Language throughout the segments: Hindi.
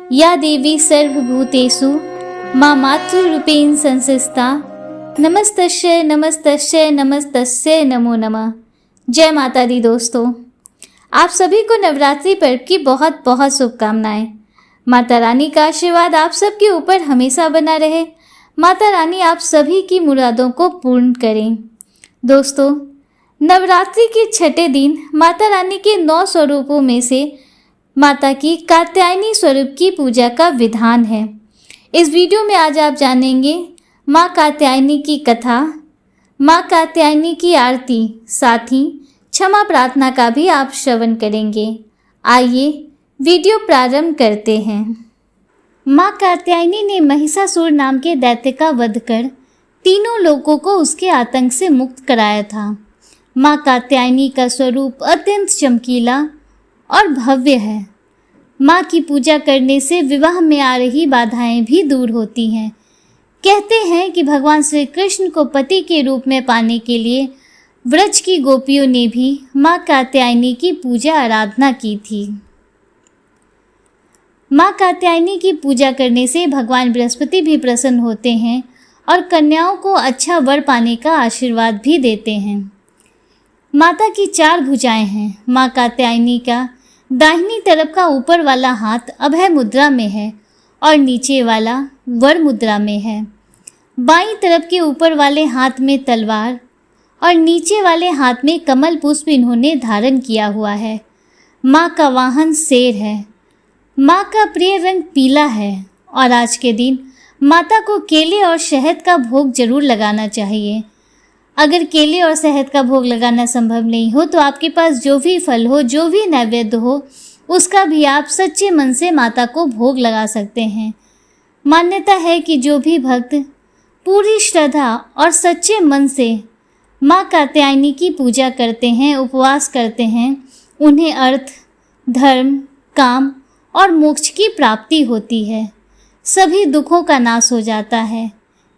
या देवी सर्वभूतेषु मां मातृरूपेण संस्थिता नमस्तस्यै नमस्तस्यै नमस्तस्यै नमो नमः। जय माता दी दोस्तों, आप सभी को नवरात्रि पर्व की बहुत बहुत शुभकामनाएं। माता रानी का आशीर्वाद आप सबके ऊपर हमेशा बना रहे। माता रानी आप सभी की मुरादों को पूर्ण करें। दोस्तों, नवरात्रि के छठे दिन माता रानी के 9 स्वरूपों में से माता की कात्यायनी स्वरूप की पूजा का विधान है। इस वीडियो में आज आप जानेंगे माँ कात्यायनी की कथा, माँ कात्यायनी की आरती, साथ ही क्षमा प्रार्थना का भी आप श्रवण करेंगे। आइए वीडियो प्रारंभ करते हैं। माँ कात्यायनी ने महिषासुर नाम के दैत्य का वध कर तीनों लोगों को उसके आतंक से मुक्त कराया था। माँ कात्यायनी का स्वरूप अत्यंत चमकीला और भव्य है। माँ की पूजा करने से विवाह में आ रही बाधाएं भी दूर होती हैं। कहते हैं कि भगवान श्री कृष्ण को पति के रूप में पाने के लिए व्रज की गोपियों ने भी माँ कात्यायनी की पूजा आराधना की थी। माँ कात्यायनी की पूजा करने से भगवान बृहस्पति भी प्रसन्न होते हैं और कन्याओं को अच्छा वर पाने का आशीर्वाद भी देते हैं। माता की 4 भुजाएं हैं। माँ कात्यायनी का दाहिनी तरफ का ऊपर वाला हाथ अभय मुद्रा में है और नीचे वाला वर मुद्रा में है। बाईं तरफ के ऊपर वाले हाथ में तलवार और नीचे वाले हाथ में कमल पुष्प इन्होंने धारण किया हुआ है। माँ का वाहन शेर है। माँ का प्रिय रंग पीला है और आज के दिन माता को केले और शहद का भोग जरूर लगाना चाहिए। अगर केले और शहद का भोग लगाना संभव नहीं हो तो आपके पास जो भी फल हो, जो भी नैवेद्य हो, उसका भी आप सच्चे मन से माता को भोग लगा सकते हैं। मान्यता है कि जो भी भक्त पूरी श्रद्धा और सच्चे मन से माँ कात्यायनी की पूजा करते हैं, उपवास करते हैं, उन्हें अर्थ, धर्म, काम और मोक्ष की प्राप्ति होती है। सभी दुखों का नाश हो जाता है।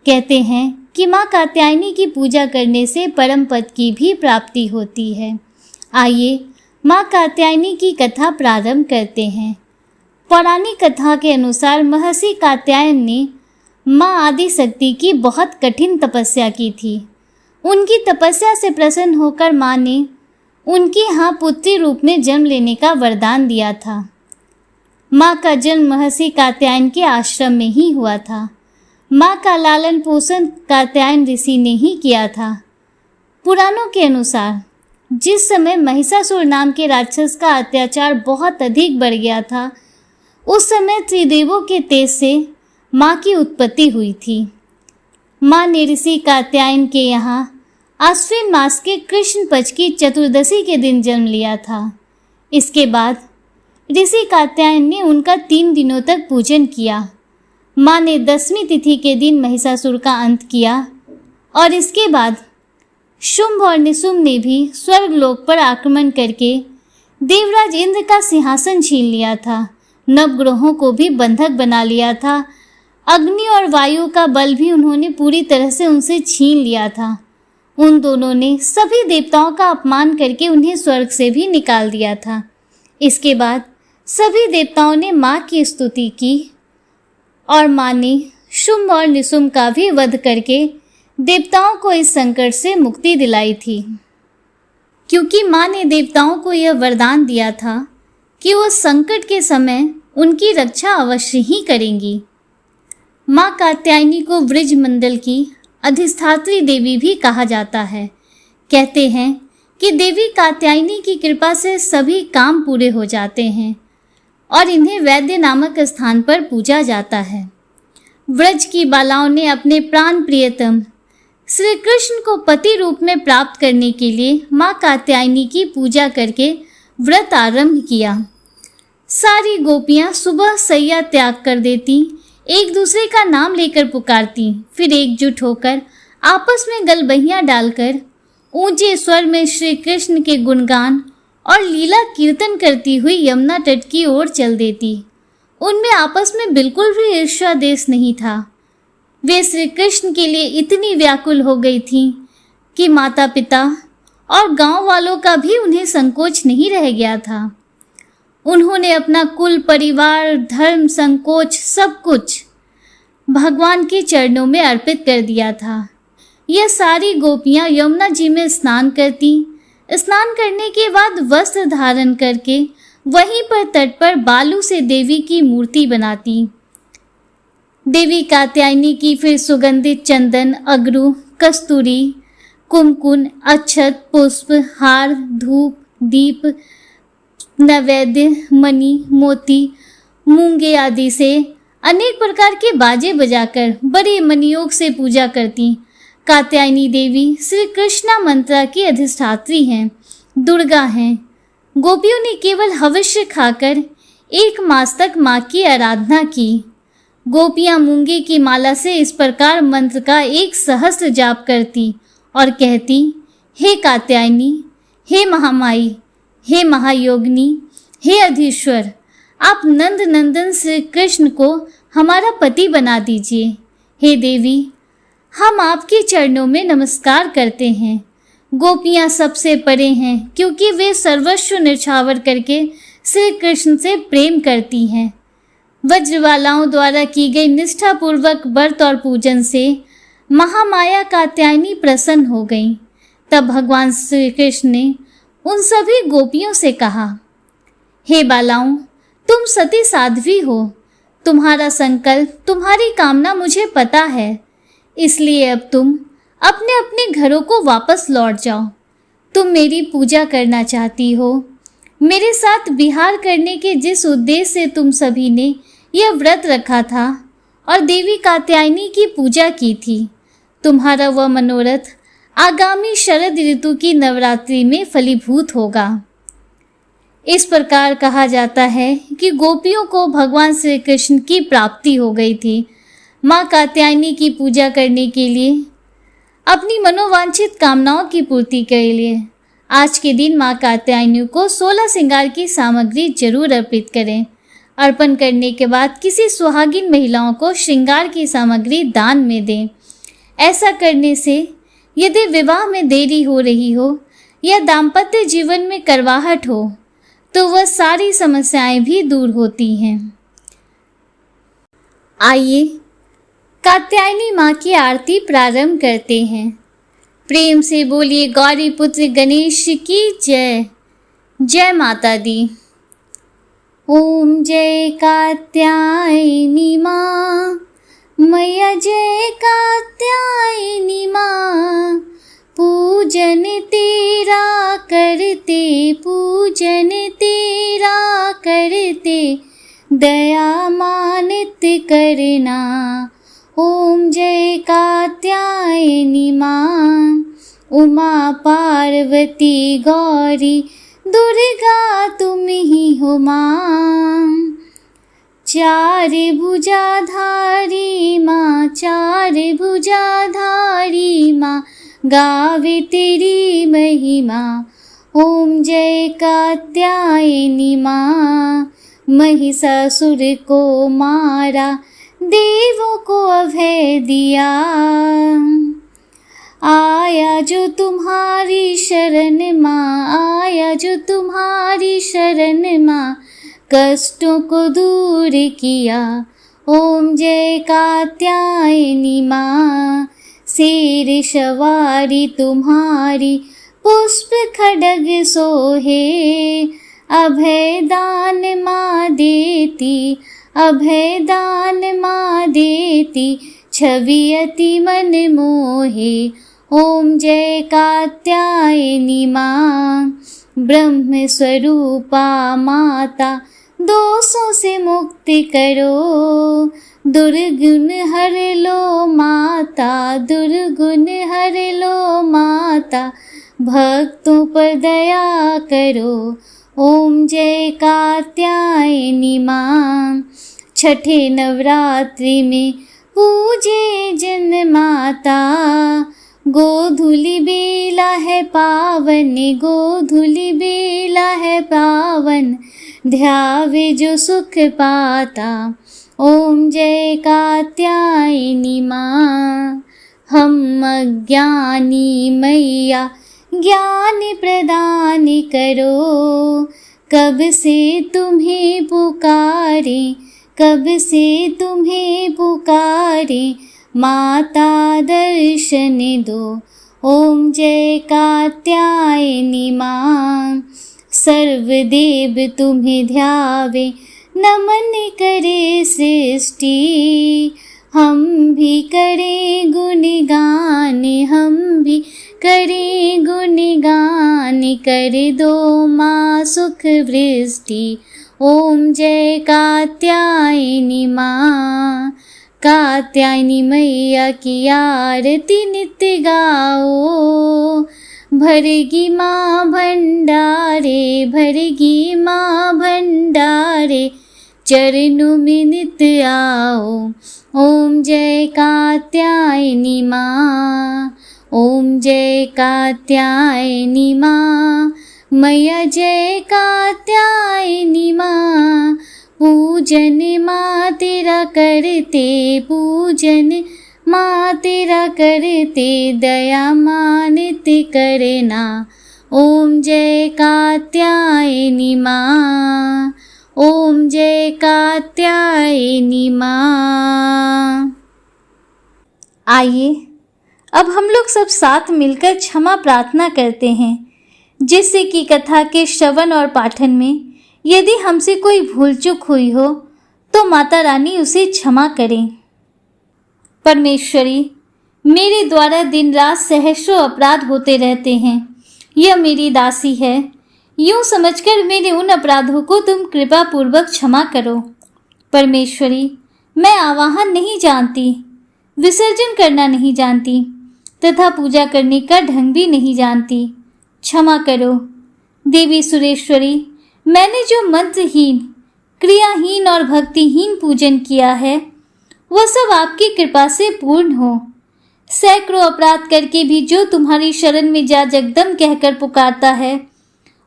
कहते हैं कि माँ कात्यायनी की पूजा करने से परम पद की भी प्राप्ति होती है। आइए माँ कात्यायनी की कथा प्रारंभ करते हैं। पौराणिक कथा के अनुसार महर्षि कात्यायन ने माँ आदि शक्ति की बहुत कठिन तपस्या की थी। उनकी तपस्या से प्रसन्न होकर माँ ने उनके यहाँ पुत्री रूप में जन्म लेने का वरदान दिया था। माँ का जन्म महर्षि कात्यायन के आश्रम में ही हुआ था। माँ का लालन पोषण कात्यायन ऋषि ने ही किया था। पुराणों के अनुसार जिस समय महिषासुर नाम के राक्षस का अत्याचार बहुत अधिक बढ़ गया था, उस समय त्रिदेवों के तेज से माँ की उत्पत्ति हुई थी। माँ ने ऋषि कात्यायन के यहाँ आश्विन मास के कृष्ण पक्ष की चतुर्दशी के दिन जन्म लिया था। इसके बाद ऋषि कात्यायन ने उनका 3 दिनों तक पूजन किया। माँ ने 10वीं तिथि के दिन महिषासुर का अंत किया और इसके बाद शुंभ और निशुंभ ने भी स्वर्गलोक पर आक्रमण करके देवराज इंद्र का सिंहासन छीन लिया था। नवग्रहों को भी बंधक बना लिया था। अग्नि और वायु का बल भी उन्होंने पूरी तरह से उनसे छीन लिया था। उन दोनों ने सभी देवताओं का अपमान करके उन्हें स्वर्ग से भी निकाल दिया था। इसके बाद सभी देवताओं ने माँ की स्तुति की और माँ ने शुंभ और निशुंभ का भी वध करके देवताओं को इस संकट से मुक्ति दिलाई थी। क्योंकि माँ ने देवताओं को यह वरदान दिया था कि वो संकट के समय उनकी रक्षा अवश्य ही करेंगी। माँ कात्यायनी को व्रज मंडल की अधिष्ठात्री देवी भी कहा जाता है। कहते हैं कि देवी कात्यायनी की कृपा से सभी काम पूरे हो जाते हैं और इन्हें वैद्य नामक स्थान पर पूजा जाता है। व्रज की बालाओं ने अपने प्राण प्रियतम श्री कृष्ण को पति रूप में प्राप्त करने के लिए माँ कात्यायनी की पूजा करके व्रत आरंभ किया। सारी गोपियाँ सुबह सैया त्याग कर देती, एक दूसरे का नाम लेकर पुकारती, फिर एकजुट होकर आपस में गलबहियाँ डालकर ऊंचे स्वर में श्री कृष्ण के गुणगान और लीला कीर्तन करती हुई यमुना तट की ओर चल देती। उनमें आपस में बिल्कुल भी ईर्ष्या देश नहीं था। वे श्री कृष्ण के लिए इतनी व्याकुल हो गई थीं कि माता पिता और गांव वालों का भी उन्हें संकोच नहीं रह गया था। उन्होंने अपना कुल, परिवार, धर्म, संकोच सब कुछ भगवान के चरणों में अर्पित कर दिया था। यह सारी गोपियां यमुना जी में स्नान करती। स्नान करने के बाद वस्त्र धारण करके वहीं पर तट पर बालू से देवी की मूर्ति बनाती। देवी कात्यायनी की फिर सुगंधित चंदन, अगरू, कस्तूरी, कुमकुम, अक्षत, पुष्प, हार, धूप, दीप, नैवेद्य, मणि, मोती, मूंगे आदि से अनेक प्रकार के बाजे बजाकर बड़े मनयोग से पूजा करती। कात्यायनी देवी श्री कृष्णा मंत्रा की अधिष्ठात्री हैं, दुर्गा हैं। गोपियों ने केवल हविष्य खाकर 1 मास तक माँ की आराधना की। गोपियां मूंगे की माला से इस प्रकार मंत्र का 1 सहस्त्र जाप करती और कहती, हे कात्यायनी, हे महामाई, हे महायोगिनी, हे अधीश्वर, आप नंद नंदन श्री कृष्ण को हमारा पति बना दीजिए। हे देवी, हम आपके चरणों में नमस्कार करते हैं। गोपियां सबसे परे हैं क्योंकि वे सर्वस्व न्यौछावर करके श्री कृष्ण से प्रेम करती हैं। वज्रवालाओं द्वारा की गई निष्ठापूर्वक व्रत और पूजन से महामाया कात्यायनी प्रसन्न हो गई। तब भगवान श्री कृष्ण ने उन सभी गोपियों से कहा, हे बालाओं, तुम सती साध्वी हो। तुम्हारा संकल्प, तुम्हारी कामना मुझे पता है, इसलिए अब तुम अपने अपने घरों को वापस लौट जाओ। तुम मेरी पूजा करना चाहती हो। मेरे साथ विहार करने के जिस उद्देश्य से तुम सभी ने यह व्रत रखा था और देवी कात्यायनी की पूजा की थी, तुम्हारा वह मनोरथ आगामी शरद ऋतु की नवरात्रि में फलीभूत होगा। इस प्रकार कहा जाता है कि गोपियों को भगवान श्री कृष्ण की प्राप्ति हो गई थी। माँ कात्यायनी की पूजा करने के लिए, अपनी मनोवांछित कामनाओं की पूर्ति के लिए आज के दिन माँ कात्यायनी को 16 श्रृंगार की सामग्री जरूर अर्पित करें। अर्पण करने के बाद किसी सुहागिन महिलाओं को श्रृंगार की सामग्री दान में दें। ऐसा करने से यदि विवाह में देरी हो रही हो या दाम्पत्य जीवन में करवाहट हो तो वह सारी समस्याएं भी दूर होती हैं। आइए कात्यायनी माँ की आरती प्रारंभ करते हैं। प्रेम से बोलिए गौरी पुत्र गणेश की जय। जय माता दी। ओम जय कात्यायनी माँ, मैया जय कात्यायनी माँ। पूजन तेरा करते, पूजन तेरा करते, दया मानित करना। ओम जय कात्यायनी माँ, उमा पार्वती गौरी दुर्गा तुम ही हो माँ। 4 भुजाधारी माँ, 4 भुजाधारी माँ, गावे तेरी महिमा। ओम जय कात्यायनी माँ, महिषासुर को मारा, देवों को अभय दिया। आया जो तुम्हारी शरण माँ, आया जो तुम्हारी शरण माँ, कष्टों को दूर किया। ओम जय कात्यायनी माँ, शेर सवारी तुम्हारी, पुष्प खड्ग सोहे, अभय दान माँ देती, अभय दान माँ देती, छवि अति मन मोहे। ओम जय कात्यायनी माँ, ब्रह्म स्वरूपा माता, दोषों से मुक्ति करो, दुर्गुण हर लो माता, दुर्गुण हर लो माता, भक्तों पर दया करो। ओम जय कात्यायनी माँ, छठे नवरात्रि में पूजे जन माता, गोधूलि बेला है पावन, गोधूलि बेला है पावन, ध्यावे जो सुख पाता। ओम जय कात्यायनी माँ, हम अज्ञानी मैया ज्ञान प्रदान करो, कब से तुम्हें पुकारे, कब से तुम्हें पुकारे, माता दर्शन दो। ओम जय कात्यायनी माँ, सर्वदेव तुम्हें ध्यावे, नमन करे सृष्टि। हम भी करें गुणगान, हम भी करें गुणगान, कर दो माँ सुख वृष्टि। ओम जय कात्यायनी माँ, कात्यायनी मैया की आरती नित्य गाओ। भरेगी माँ भंडारे, भरेगी माँ भंडारे, चरणों में नित्य आओ। ओम जय कात्यायनी माँ, ओम जय कात्यायनी माँ, मैया जय कात्यायनी माँ। पूजन माँ तेरा करते, पूजन माँ तेरा करते, दया माँ नित्य करना। ओम जय कात्यायनी माँ, ओम जय कात्यायनी माँ। आइए अब हम लोग सब साथ मिलकर क्षमा प्रार्थना करते हैं, जिससे कि कथा के श्रवण और पाठन में यदि हमसे कोई भूल चूक हुई हो तो माता रानी उसे क्षमा करें। परमेश्वरी, मेरे द्वारा दिन रात सहस्रों अपराध होते रहते हैं। यह मेरी दासी है, यूं समझकर मेरे उन अपराधों को तुम कृपा पूर्वक क्षमा करो। परमेश्वरी, मैं आवाहन नहीं जानती, विसर्जन करना नहीं जानती तथा पूजा करने का ढंग भी नहीं जानती, क्षमा करो। देवी सुरेश्वरी, मैंने जो मंत्रहीन, क्रियाहीन और भक्तिहीन पूजन किया है वह सब आपकी कृपा से पूर्ण हो। सैकड़ों अपराध करके भी जो तुम्हारी शरण में जा जगदम कहकर पुकारता है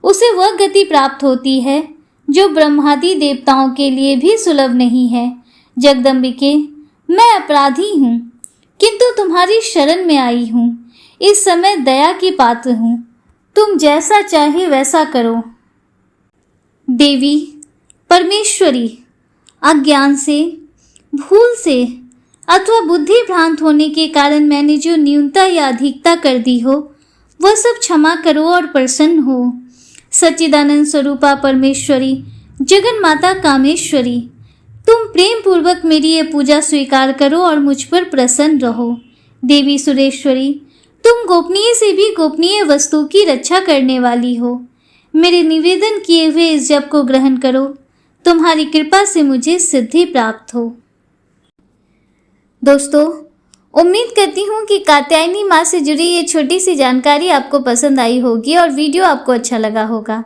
उसे वह गति प्राप्त होती है जो ब्रह्मादि देवताओं के लिए भी सुलभ नहीं है। जगदम्बिके, मैं अपराधी हूँ किंतु तुम्हारी शरण में आई हूँ। इस समय दया की पात्र हूँ, तुम जैसा चाहे वैसा करो। देवी परमेश्वरी, अज्ञान से, भूल से अथवा बुद्धि भ्रांत होने के कारण मैंने जो न्यूनता या अधिकता कर दी हो वह सब क्षमा करो और प्रसन्न हो। सच्चिदानंद स्वरूपा परमेश्वरी, जगन माता कामेश्वरी, तुम प्रेम पूर्वक मेरी ये पूजा स्वीकार करो और मुझ पर प्रसन्न रहो। देवी सुरेश्वरी, तुम गोपनीय से भी गोपनीय वस्तु की रक्षा करने वाली हो। मेरे निवेदन किए हुए इस जप को ग्रहण करो, तुम्हारी कृपा से मुझे सिद्धि प्राप्त हो। दोस्तों, उम्मीद करती हूँ कि कात्यायनी माँ से जुड़ी ये छोटी सी जानकारी आपको पसंद आई होगी और वीडियो आपको अच्छा लगा होगा।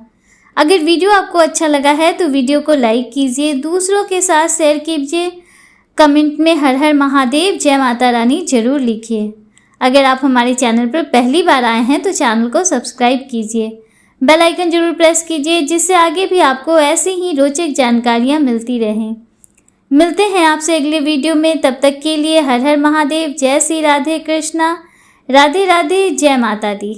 अगर वीडियो आपको अच्छा लगा है तो वीडियो को लाइक कीजिए, दूसरों के साथ शेयर कीजिए, कमेंट में हर हर महादेव, जय माता रानी जरूर लिखिए। अगर आप हमारे चैनल पर पहली बार आए हैं तो चैनल को सब्सक्राइब कीजिए, बेल आइकन जरूर प्रेस कीजिए, जिससे आगे भी आपको ऐसी ही रोचक जानकारियाँ मिलती रहें। मिलते हैं आपसे अगले वीडियो में, तब तक के लिए हर हर महादेव, जय श्री राधे कृष्णा, राधे राधे, जय माता दी।